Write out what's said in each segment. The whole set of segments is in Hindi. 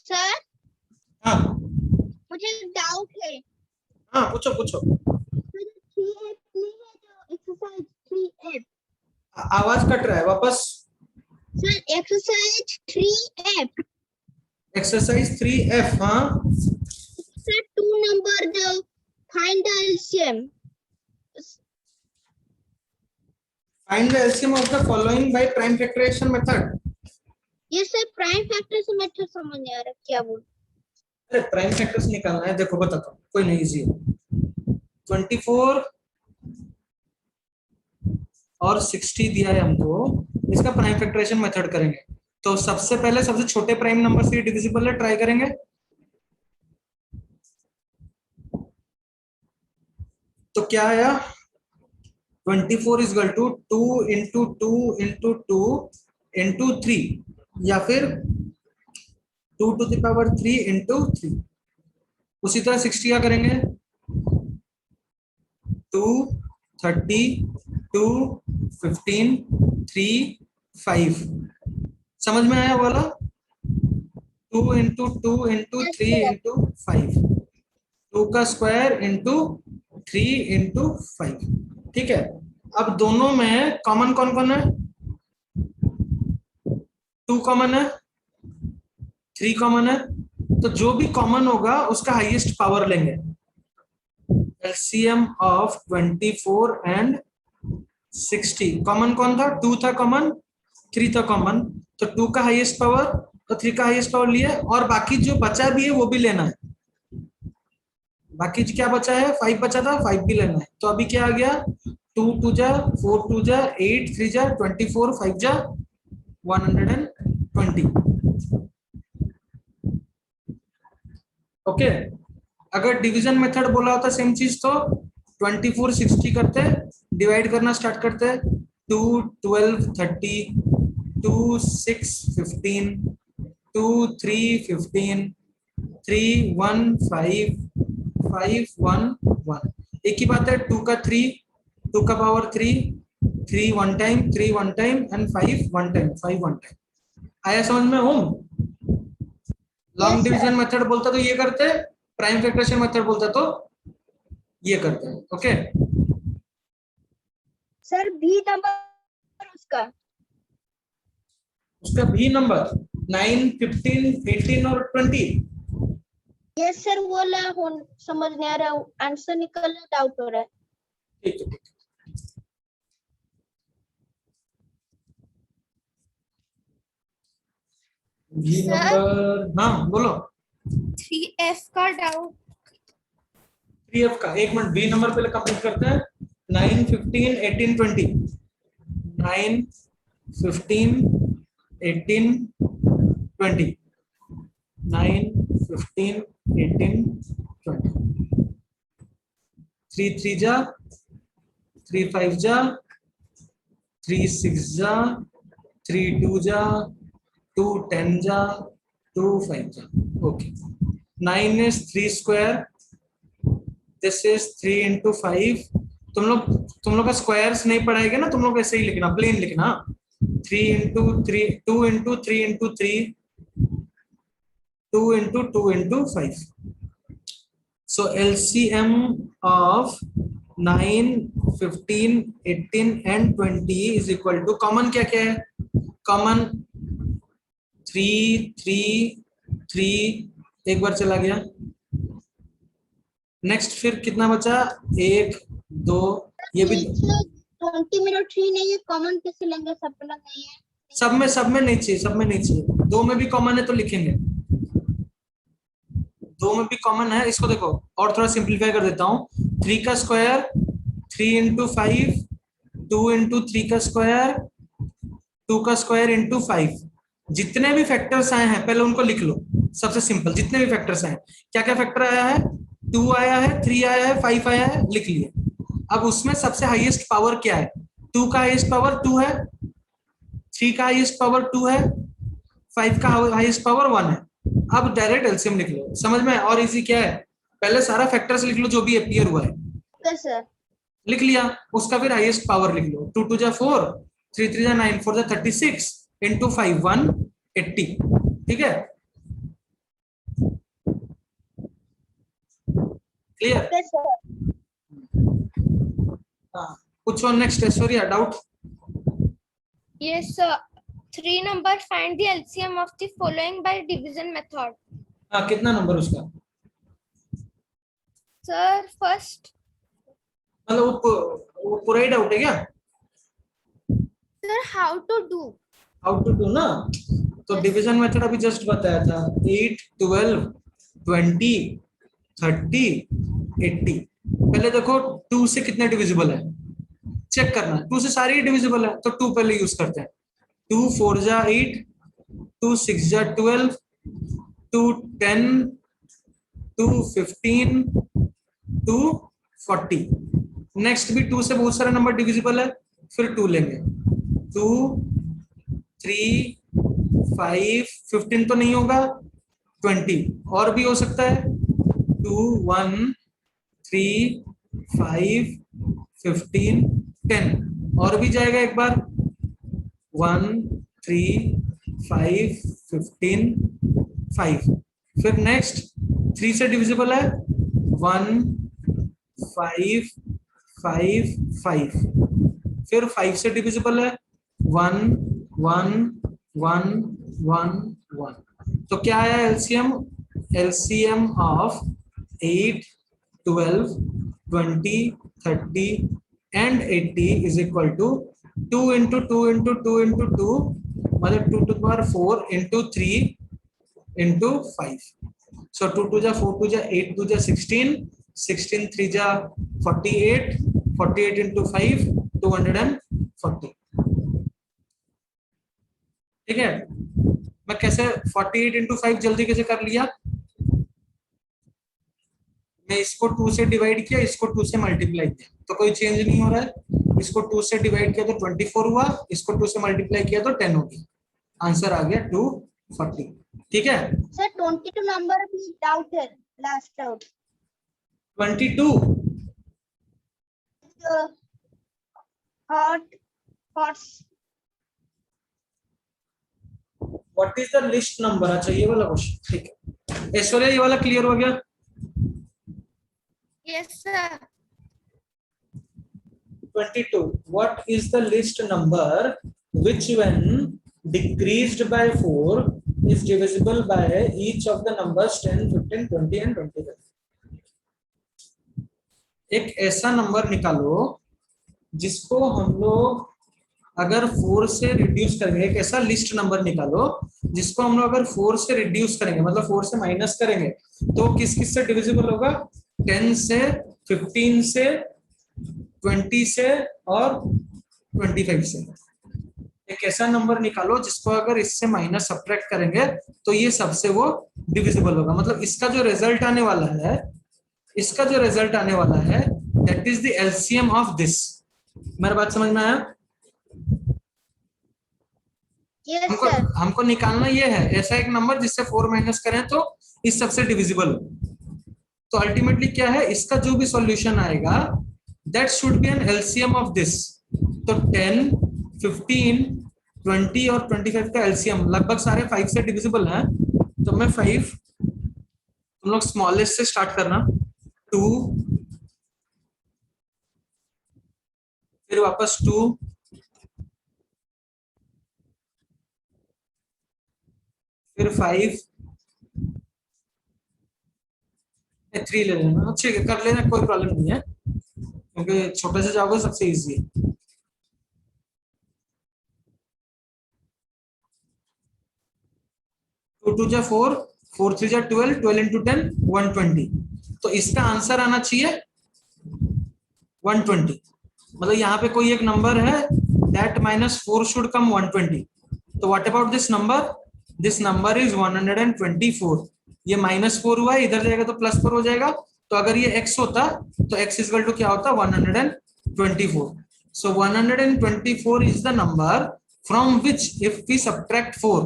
सर हाँ मुझे डाउट है। हाँ, पूछो पूछो। Exercise 3F। आवाज कट रहा है, वापस। Sir exercise 3F। Exercise 3F। हाँ, sir 2 number the find the LCM. Find the LCM of the following by prime factorization method. ये सर प्राइम फैक्टर से मेथड समझ नहीं आ रहा क्या बोल। अरे प्राइम फैक्टर्स निकालना है, देखो बताता हूँ, कोई नहीं, इजी है। 24 और 60 दिया है हमको, इसका प्राइम फैक्टराइजेशन मेथड करेंगे। तो सबसे पहले सबसे छोटे प्राइम नंबर से डिविजिबल है, ट्राई करेंगे। तो क्या आया, 24 is equal to 2 into 2 into 2 into 3, या फिर 2 टू द पावर 3 इंटू 3। उसी तरह 60 का करेंगे, 2 30 2 15 3 5। समझ में आया वाला? 2 इंटू 2 इंटू 3 इंटू 5, 2 का स्क्वायर इंटू 3 इंटू 5। ठीक है, अब दोनों में कॉमन कौन कौन है? 2 कॉमन है, 3 कॉमन है, तो जो भी कॉमन होगा उसका हाईएस्ट पावर लेंगे। एलसीएम ऑफ 24 एंड 60, कॉमन कौन था? 2 था कॉमन, 3 था कॉमन, तो 2 का हाईएस्ट पावर तो 3 का हाईएस्ट पावर लिए, और बाकी जो बचा भी है वो भी लेना है। बाकी क्या बचा है? 5 बचा था, 5 भी लेना है। तो अभी क्या आ गया, 2 2 जा 4 2 जा 8 3 जा 24 5 जा 120। ओके, अगर डिवीजन मेथड बोला होता सेम चीज तो 24 60 करते, डिवाइड करना स्टार्ट करते, 2 12 30, 2 6 15, 2 3 15, 3 1 5 5 1 1। एक ही बात है, 2 का 3, 2 का power 3, 3 one time, 3 one time and 5 one time, 5 one time. आया समझ में? होम लॉन्ग डिवीजन मेथड बोलता तो ये करते, प्राइम फैक्टराइजेशन मेथड बोलता तो ये करते हैं। ओके सर बी नंबर उसका उसका भी नंबर 9 15 18 और 20। यस सर वो ला समझ नहीं आ रहा, आंसर निकल डाउट हो रहा है। ठीक है, भी नंबर, हाँ बोलो। 3F का डाउट। 3F का, एक मिनट, बी नंबर पहले कंप्लीट करते हैं। 9 15 18 20, 9 15 18 20, 9 15 18 20। 3 3 जा 3 5 जा 3 6 जा 3 2 जा 2 10 जा 2 5 जा। Okay, 9 is 3 square, this is 3 into 5। तुम लोग का स्क्वायर्स नहीं पढ़ाएगा ना, तुम लोग ऐसे ही लिखना, प्लेन लिखना। 3 into 3, 2 into 3 into 3, 2 into 2 into 5। So LCM of 9 15 18 and 20 is equal to, common क्या क्या है? कॉमन 3 3 3, एक बार चला गया। नेक्स्ट फिर कितना बचा? 1 2, ये भी 20 मिनट 3 नहीं है, कॉमन कैसे लेंगे? सब पे नहीं है। सब में नहीं चाहिए, सब में नहीं चाहिए, 2 में भी कॉमन है तो लिखेंगे। 2 में भी कॉमन है, इसको देखो और थोड़ा सिंप्लीफाई कर देता हूँ। 3 का स्क्वायर 3 इंटू 5, 2 इंटू 3 का स्क्वायर, 2 का स्क्वायर इंटू 5। जितने भी फैक्टर्स आए हैं पहले उनको लिख लो। सबसे सिंपल, जितने भी फैक्टर्स आए, क्या क्या फैक्टर आया है? 2 आया है, 3 आया है, 5 आया है, लिख लिए। अब उसमें सबसे हाईएस्ट पावर क्या है? 2 का हाईएस्ट पावर 2 है, 3 का हाईएस्ट पावर 2 है, 5 का हाईएस्ट पावर 1 है। अब डायरेक्ट एलसीएम लिख लो, समझ में? और इजी क्या है, पहले सारा फैक्टर्स लिख लो जो भी अपीयर हुआ है। सर लिख लिया, उसका फिर हाईएस्ट पावर लिख लो। 2 2 जा 4, 3 3 जा 9, 4 जा 36 इंटू 5 180। ठीक है, क्लियर? Yes, sir. हाँ, कुछ और next Aishwarya doubt? Yes, sir. 3 number, find the LCM of the following by division method. हाँ, कितना नंबर उसका? Sir, first. मतलब वो पूरा ही डाउट है क्या? Sir, how to do? How to do ना, तो Yes. डिवीजन मेथड अभी जस्ट बताया था, 8 12 20 30 80। पहले देखो 2 से कितने डिविजिबल है चेक करना, 2 से सारे ही डिविजिबल है तो 2 पहले यूज करते हैं। 2 4 जा 8, 2 6 जा 12, 2 10, 2 15, 2 40। नेक्स्ट भी 2 से बहुत सारे नंबर डिविजिबल है, फिर 2 लेंगे। 2 3 5 15 तो नहीं होगा, 20 और भी हो सकता है। 2 1 3 5 15 10 और भी जाएगा एक बार। 1 3 5 15 5। फिर नेक्स्ट 3 से डिविजिबल है 1 5 5 5। फिर 5 से डिविजिबल है 1 1 1 1 1। तो क्या आया LCM? LCM of 8 12 20 30 and 80 is equal to 2 into 2 into 2 into 2 मतलब 2 to the power 4 into 3 into 5। So 2 2 जा 4 2 जा 8 2 जा 16 16 3 जा 48 48 इंटू 5 240। ठीक है, मैं कैसे 48 इंटू 5 जल्दी कैसे कर लिया, मैं इसको 2 से डिवाइड किया, इसको 2 से मल्टीप्लाई किया तो कोई चेंज नहीं हो रहा है। इसको 2 से डिवाइड किया तो 24 हुआ, इसको 2 से मल्टीप्लाई किया तो 10 हो गया, आंसर आ गया 240। ठीक है, Sir, 22 number भी doubt है, last doubt. 22 Horse. What is the list number? अच्छा ये वाला क्वेश्चन, ठीक है ऐश्वर्या ये वाला क्लियर हो गया? Yes, sir. 22 what is the list number which when decreased by 4 is divisible by each of the numbers 10 15 20 and 25? एक ऐसा नंबर निकालो जिसको हम लोग अगर 4 से रिड्यूस करेंगे, एक ऐसा लिस्ट नंबर निकालो जिसको हम लोग अगर 4 से रिड्यूस करेंगे मतलब 4 से माइनस करेंगे तो किस किस से डिविजिबल होगा? 10 से 15 से 20 से और 25 से। एक ऐसा नंबर निकालो जिसको अगर इससे माइनस सब्ट्रैक्ट करेंगे तो ये सबसे वो डिविजिबल होगा। मतलब इसका जो रिजल्ट आने वाला है, इसका जो रिजल्ट आने वाला है that is the LCM of this. मेरी बात समझ में आया? Yes, sir. हमको निकालना ये है ऐसा एक नंबर जिससे 4 माइनस करें तो इस सबसे डिविजिबल हो। तो अल्टीमेटली क्या है, इसका जो भी सॉल्यूशन आएगा that should be an LCM of this. तो 10 15 20 और 25 का एलसीएम लगभग सारे 5 से डिविजिबल हैं। तो मैं 5, तुम लोग स्मॉलेस्ट से स्टार्ट करना, 2 फिर वापस 2 फिर 5 3 ले लेना। ठीक है कर लेना, कोई प्रॉब्लम नहीं है क्योंकि छोटे से जाओगे सबसे इजी है। 2 2 जा 4 4 3 जा 12 12 into 10 120। तो इसका आंसर आना चाहिए 120। मतलब यहाँ पे कोई एक नंबर है that -4 should come 120। तो what about this number? This number is 124। ये -4 हुआ है, इधर जाएगा तो +4 हो जाएगा। तो अगर ये x होता तो x इक्वल टू क्या होता? 124। So 124 is the number from which if we subtract 4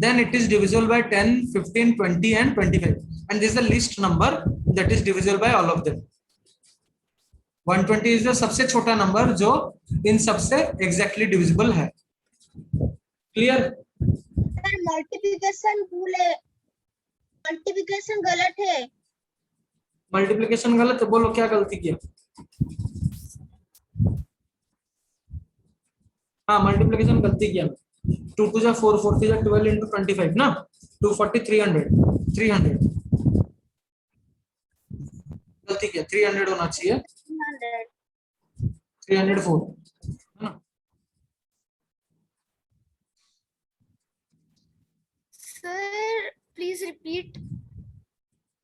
then it is divisible by 10 15 20 and 25 and this is the least number that is divisible by all of them। 120 is the सबसे छोटा नंबर जो इन सबसे एग्जैक्टली डिविजिबल है। क्लियर? सर मल्टीप्लिकेशन भूल है, मल्टीप्लिकेशन गलत है। मल्टीप्लिकेशन गलत है, बोलो क्या गलती किया। हाँ मल्टीप्लिकेशन गलती किया। 2 टू जा 4, 4 जा 12 इंटू 25 ना, 240, 300, 300 गलती किया, 300 होना चाहिए, 304 है ना। Sir, please repeat.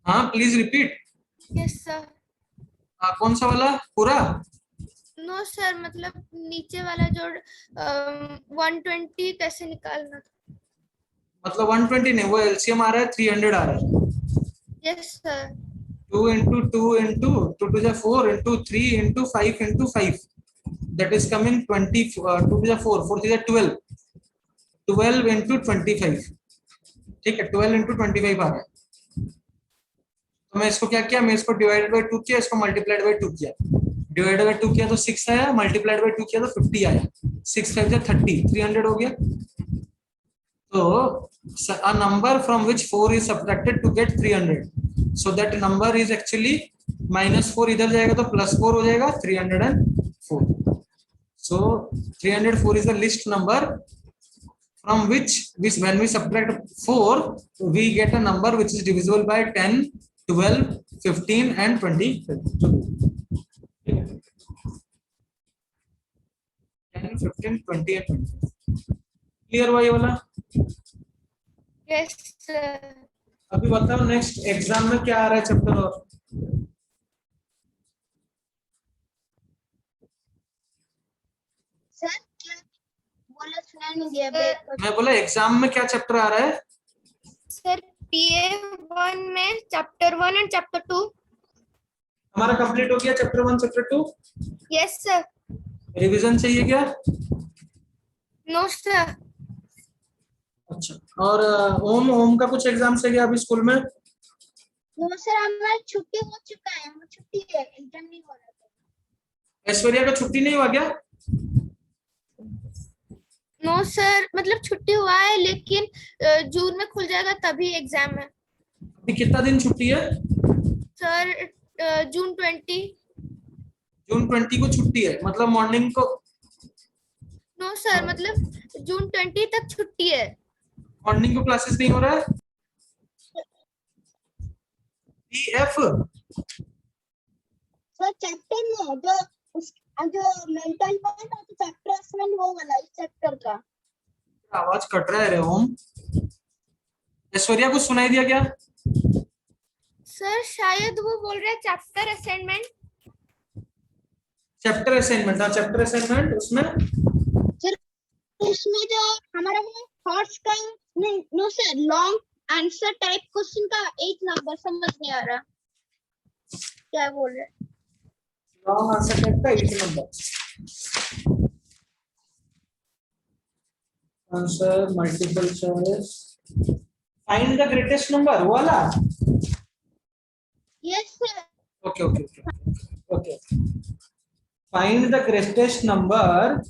हाँ प्लीज रिपीट। Yes, sir. कौन सा वाला पूरा? No, sir. मतलब नीचे वाला जो 120 कैसे निकालना? मतलब 120 नहीं, वो एलसीएम आ रहा है 300 आ रहा है। Yes, sir. 2 into 2 into 2 to the 4 into 3 into 5 into 5, that is coming 20, 2 to the 4, 4 to the 12, 12 into 25, ठीक है 12 into 25 आ रहा है। तो मैं इसको क्या किया, मैं इसको डिवाइडेड बाय 2 किया, इसको मल्टीप्लाइड बाय 2 किया, डिवाइडेड बाय 2 किया तो 6 आया, मल्टीप्लाइड बाय 2 किया तो 50 आया, 6 5 जा 30, 300 हो गया। तो a number from which 4 is subtracted to get 300, so that number is actually -4, इधर जाएगा तो +4 हो जाएगा, 304. So 304 is the least number from which when we subtract 4 we get a number which is divisible by 10, 12, 15 and 20. 10, 15, 20 and 20. Clear हुआ ये वाला? Yes, sir. अभी बताओ नेक्स्ट एग्जाम में क्या आ रहा है चैप्टर और? सर क्या बोला, सुना नहीं दिया। मैं बोला एग्जाम में क्या चैप्टर आ रहा है? Sir, PA1 में chapter 1 and chapter 2. हमारा कंप्लीट हो गया chapter 1 chapter 2। Yes, sir. Revision चाहिए क्या? No, sir. अच्छा, और ओम ओम का कुछ एग्जाम से गया अभी स्कूल में? वो सर हमारा छुट्टी हो चुका है, वो छुट्टी है, एग्जाम नहीं हो रहा था। ऐश्वर्या का छुट्टी नहीं हुआ क्या? नो सर, मतलब छुट्टी हुआ है लेकिन जून में खुल जाएगा तभी एग्जाम है। अभी कितना दिन छुट्टी है? सर जून 20। जून 20 को छुट्टी है, मतलब मॉर्निंग को? नो सर, मतलब जून 20 तक छुट्टी है। मॉर्निंग को क्लासेस नहीं हो रहा है? पीएफ सर चैप्टर में जो मेंटल पॉइंट और चैप्टर असेसमेंट वो वाला इस चैप्टर का। आवाज कट रहा है रे ओम। ऐश्वर्या कुछ सुनाई दिया क्या? सर शायद वो बोल रहे हैं चैप्टर असाइनमेंट। चैप्टर असाइनमेंट, हाँ चैप्टर असाइनमेंट, उसमें जो हमारा थॉट्स का नहीं, no sir long answer type question का एक नंबर समझ नहीं आ रहा क्या बोल रहे। लॉन्ग आंसर टाइप का एक number answer, multiple choice, find the greatest number वाला। Yes sir. Okay okay okay, find the greatest number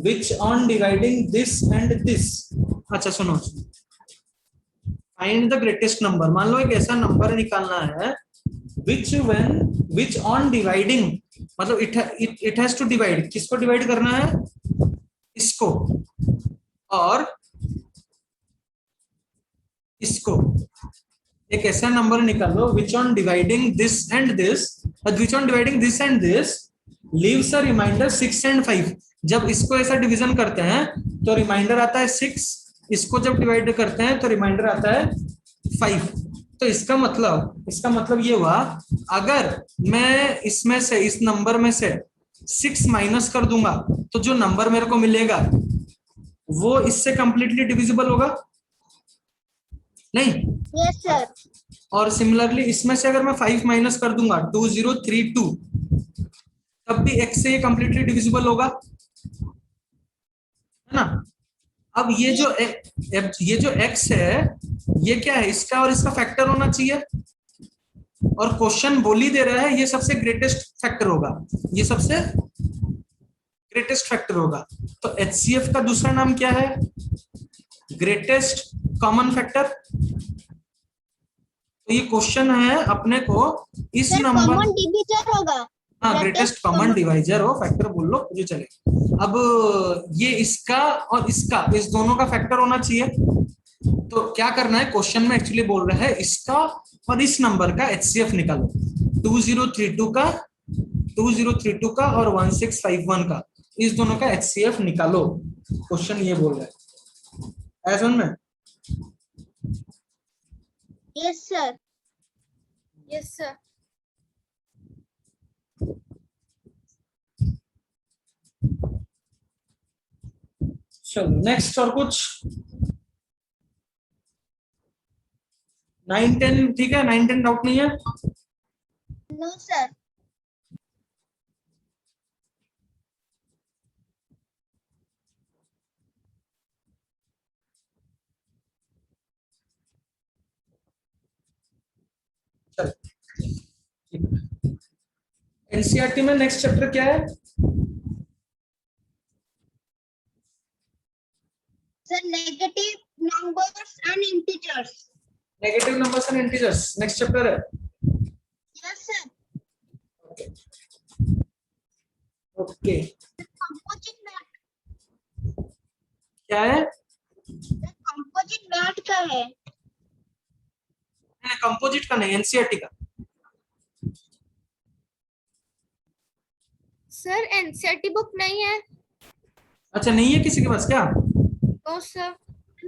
which on dividing this and this। अच्छा सुनो, फाइंड द ग्रेटेस्ट नंबर, मान लो एक ऐसा नंबर निकालना है which on dividing, मतलब it has to divide, किसको डिवाइड करना है? इसको और इसको। एक ऐसा नंबर निकालो which on dividing this and this, which on dividing this and this leaves a remainder 6 and 5। जब इसको ऐसा डिवीजन करते हैं तो रिमाइंडर आता है 6, इसको जब डिवाइड करते हैं तो रिमाइंडर आता है 5। तो इसका मतलब ये हुआ, अगर मैं इसमें से, इस नंबर में से 6 माइनस कर दूंगा तो जो नंबर मेरे को मिलेगा वो इससे कंप्लीटली डिविजिबल होगा नहीं? Yes sir. और सिमिलरली इसमें से अगर मैं 5 माइनस कर दूंगा 2032, तब भी x से ये कंप्लीटली डिविजिबल होगा, है ना? अब ये जो x है ये क्या है? इसका और इसका फैक्टर होना चाहिए, और क्वेश्चन बोल ही दे रहा है ये सबसे ग्रेटेस्ट फैक्टर होगा, ये सबसे ग्रेटेस्ट फैक्टर होगा। तो HCF का दूसरा नाम क्या है? Greatest common factor. तो ये क्वेश्चन है अपने को इस सर नंबर, कॉमन डिविजन होगा। हाँ greatest greatest common common- divisor हो, फैक्टर बोल लो मुझे चले। अब ये इसका और इसका, इस दोनों का फैक्टर होना चाहिए। तो क्या करना है, क्वेश्चन में एक्चुअली बोल रहा है इसका और इस नंबर का एचसीएफ निकालो। 2032 का, 2032 का और 1651 का, इस दोनों का एचसीएफ निकालो। क्वेश्चन ये बोल रहा है, ऐसा में। Yes sir. Yes, sir. चलो नेक्स्ट, और कुछ? 9-10 ठीक है, 9-10 डाउट नहीं है। No sir. एनसीईआरटी में नेक्स्ट चैप्टर क्या है? Sir negative numbers and integers. Negative numbers and integers next chapter है। Yes sir. Okay, Composite mat. क्या है? Sir composite mat का है। कंपोजिट का नहीं, एनसीईआरटी का। सर एनसीईआरटी बुक नहीं है। अच्छा नहीं है किसी के पास क्या? No sir.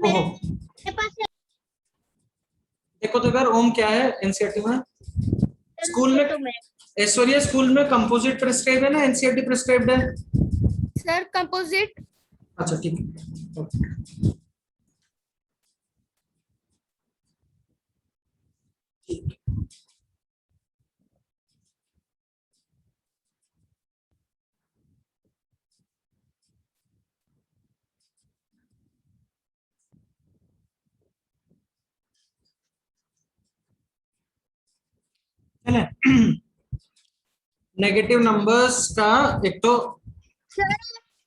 ओहो, मेरे पास है। देखो तो यार ओम क्या है एनसीईआरटी में? स्कूल में तो मैं ऐश्वर्या, स्कूल में कंपोजिट प्रिस्क्राइब है ना, एनसीईआरटी प्रिस्क्राइब्ड है? Sir composite. अच्छा ठीक है, ओके। ठीक। नेगेटिव नंबर्स का एक तो सर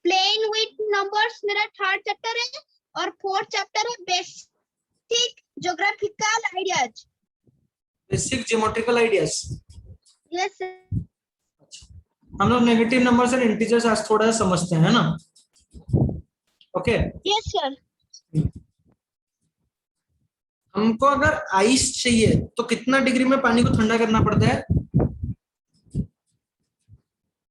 प्लेन विथ नंबर्स मेरा थर्ड चैप्टर है और फोर्थ चैप्टर है basic geographical ideas. Basic geometrical ideas. Yes sir. हम लोग नेगेटिव नंबर्स एंड इंटीजर्स आज थोड़ा समझते हैं ना। Okay, yes sir. हमको अगर आइस चाहिए तो कितना डिग्री में पानी को ठंडा करना पड़ता है?